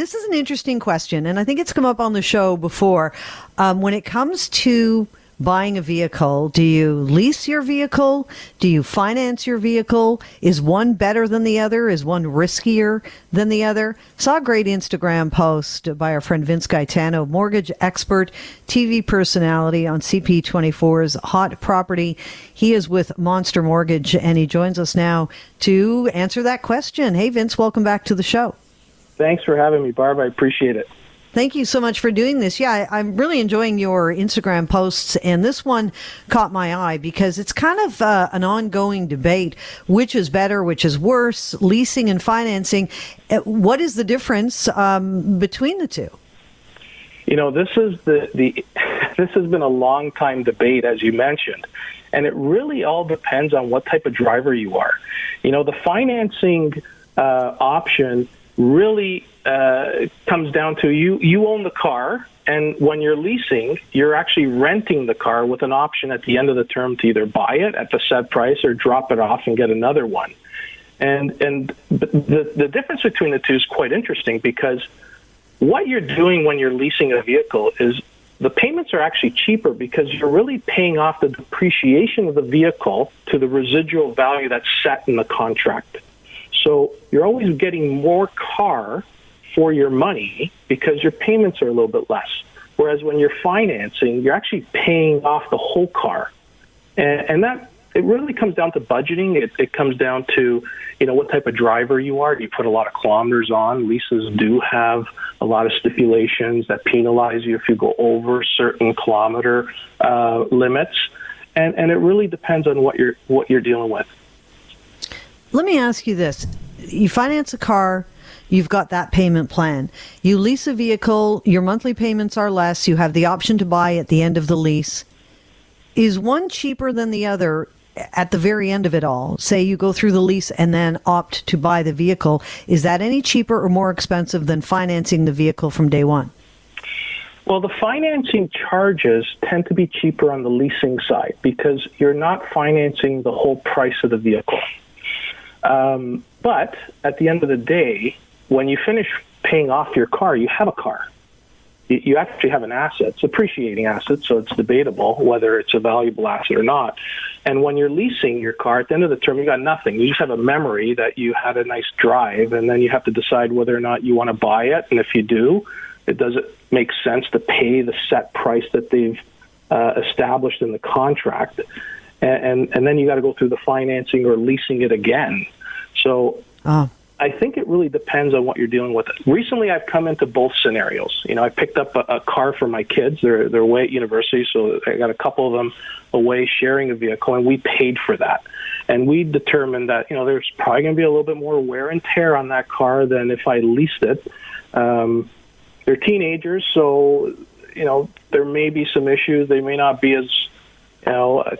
this is an interesting question, and I think it's come up on the show before. When it comes to buying a vehicle, do you lease your vehicle? Do you finance your vehicle? Is one better than the other? Is one riskier than the other? Saw a great Instagram post by our friend Vince Gaetano, mortgage expert, TV personality on CP24's Hot Property. He is with Monster Mortgage, and he joins us now to answer that question. Hey, Vince, welcome back to the show. Thanks for having me, Barb. I appreciate it. Thank you so much for doing this. Yeah, I'm really enjoying your Instagram posts, and this one caught my eye because it's kind of an ongoing debate. Which is better, which is worse, leasing and financing. What is the difference between the two? You know, this is this has been a long time debate, as you mentioned, and it really all depends on what type of driver you are. You know, the financing option really comes down to you own the car, and when you're leasing, you're actually renting the car with an option at the end of the term to either buy it at the set price or drop it off and get another one. And the difference between the two is quite interesting, because what you're doing when you're leasing a vehicle is the payments are actually cheaper because you're really paying off the depreciation of the vehicle to the residual value that's set in the contract. So you're always getting more car for your money because your payments are a little bit less. Whereas when you're financing, you're actually paying off the whole car. And that, it really comes down to budgeting. It comes down to, you know, what type of driver you are. Do you put a lot of kilometers on? Leases do have a lot of stipulations that penalize you if you go over certain kilometer limits. And it really depends on what you're dealing with. Let me ask you this. You finance a car, you've got that payment plan. You lease a vehicle, your monthly payments are less, you have the option to buy at the end of the lease. Is one cheaper than the other at the very end of it all? Say you go through the lease and then opt to buy the vehicle. Is that any cheaper or more expensive than financing the vehicle from day one? Well, the financing charges tend to be cheaper on the leasing side because you're not financing the whole price of the vehicle. But at the end of the day, when you finish paying off your car, you have a car. You actually have an asset. It's an appreciating asset, so it's debatable whether it's a valuable asset or not. And when you're leasing your car, at the end of the term, you got nothing. You just have a memory that you had a nice drive, and then you have to decide whether or not you want to buy it. And if you do, does it make sense to pay the set price that they've established in the contract? And then you got to go through the financing or leasing it again. So I think it really depends on what you're dealing with. Recently, I've come into both scenarios. You know, I picked up a car for my kids. They're away at university, so I got a couple of them away sharing a vehicle, and we paid for that. And we determined that, you know, there's probably going to be a little bit more wear and tear on that car than if I leased it. They're teenagers, so, you know, there may be some issues. They may not be as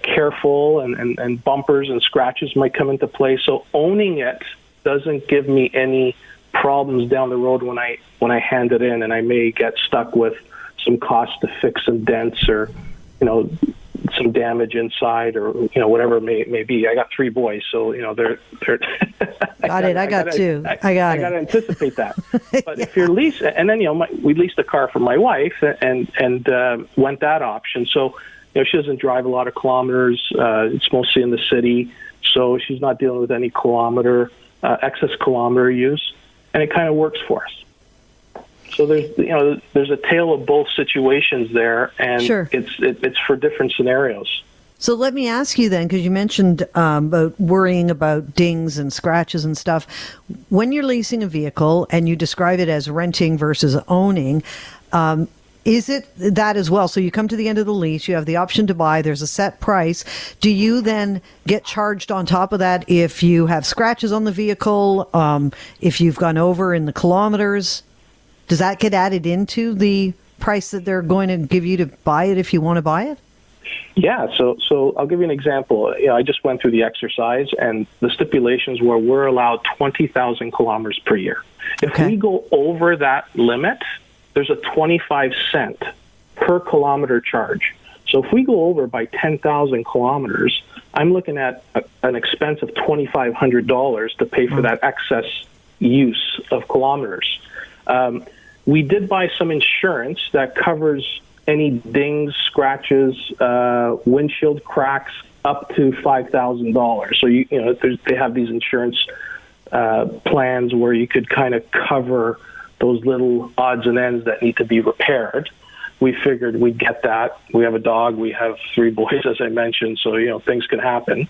careful, and bumpers and scratches might come into play. So owning it doesn't give me any problems down the road when I hand it in, and I may get stuck with some cost to fix some dents or, you know, some damage inside or, you know, whatever it may be. I got 3 boys, so, you know, they're I got 2. I got to anticipate that. But if you're leasing, and then, you know, we leased a car for my wife and went that option. So, you know, she doesn't drive a lot of kilometers. It's mostly in the city, so she's not dealing with any excess kilometer use, and it kind of works for us. So there's a tale of both situations there, and sure. It's for different scenarios. So let me ask you then, because you mentioned about worrying about dings and scratches and stuff. When you're leasing a vehicle and you describe it as renting versus owning, is it that as well? So you come to the end of the lease, you have the option to buy, there's a set price. Do you then get charged on top of that if you have scratches on the vehicle, if you've gone over in the kilometers? Does that get added into the price that they're going to give you to buy it if you want to buy it? Yeah, so I'll give you an example. You know, I just went through the exercise, and the stipulations were we're allowed 20,000 kilometers per year. If we go over that limit, there's a 25-cent per kilometer charge. So if we go over by 10,000 kilometers, I'm looking at an expense of $2,500 to pay for that excess use of kilometers. We did buy some insurance that covers any dings, scratches, windshield cracks up to $5,000. So they have these insurance plans where you could kind of cover those little odds and ends that need to be repaired. We figured we'd get that. We have a dog. We have 3 boys, as I mentioned, so things can happen,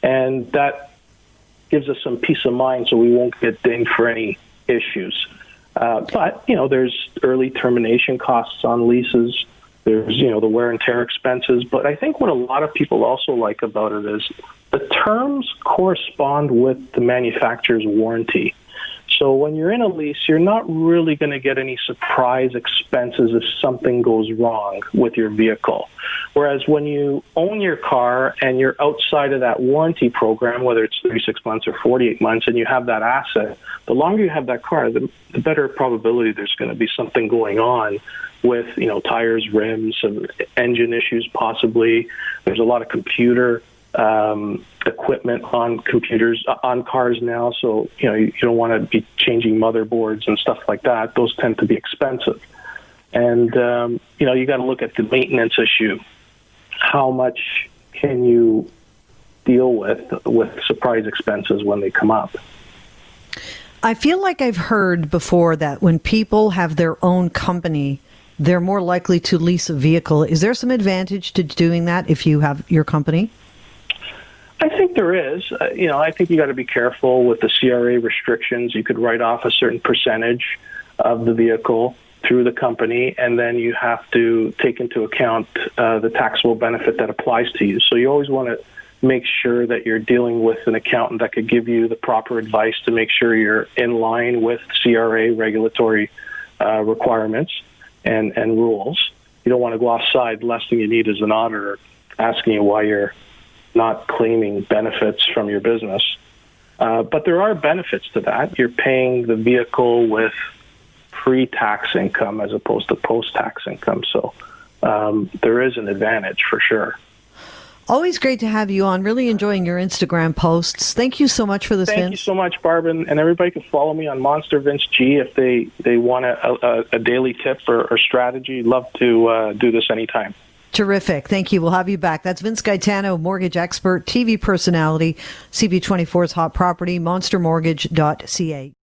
and that gives us some peace of mind, so we won't get dinged for any issues. But there's early termination costs on leases. There's the wear and tear expenses. But I think what a lot of people also like about it is the terms correspond with the manufacturer's warranty. So when you're in a lease, you're not really going to get any surprise expenses if something goes wrong with your vehicle. Whereas when you own your car and you're outside of that warranty program, whether it's 36 months or 48 months, and you have that asset, the longer you have that car, the better probability there's going to be something going on with, tires, rims, and engine issues possibly. There's a lot of computer equipment on computers, on cars now, so you don't want to be changing motherboards and stuff like that. Those tend to be expensive. And you got to look at the maintenance issue. How much can you deal with surprise expenses when they come up? I feel like I've heard before that when people have their own company, they're more likely to lease a vehicle. Is there some advantage to doing that if you have your company? I think there is. I think you got to be careful with the CRA restrictions. You could write off a certain percentage of the vehicle through the company, and then you have to take into account the taxable benefit that applies to you. So you always want to make sure that you're dealing with an accountant that could give you the proper advice to make sure you're in line with CRA regulatory requirements and rules. You don't want to go offside. The last thing you need is an auditor asking you why you're not claiming benefits from your business. But there are benefits to that. You're paying the vehicle with pre-tax income as opposed to post-tax income. So there is an advantage for sure. Always great to have you on. Really enjoying your Instagram posts. Thank you so much for this, Vince. Thank you so much, Barb. And everybody can follow me on Monster Vince G if they want a daily tip or strategy. Love to do this anytime. Terrific. Thank you. We'll have you back. That's Vince Gaetano, mortgage expert, TV personality, CB24's Hot Property, Monstermortgage.ca.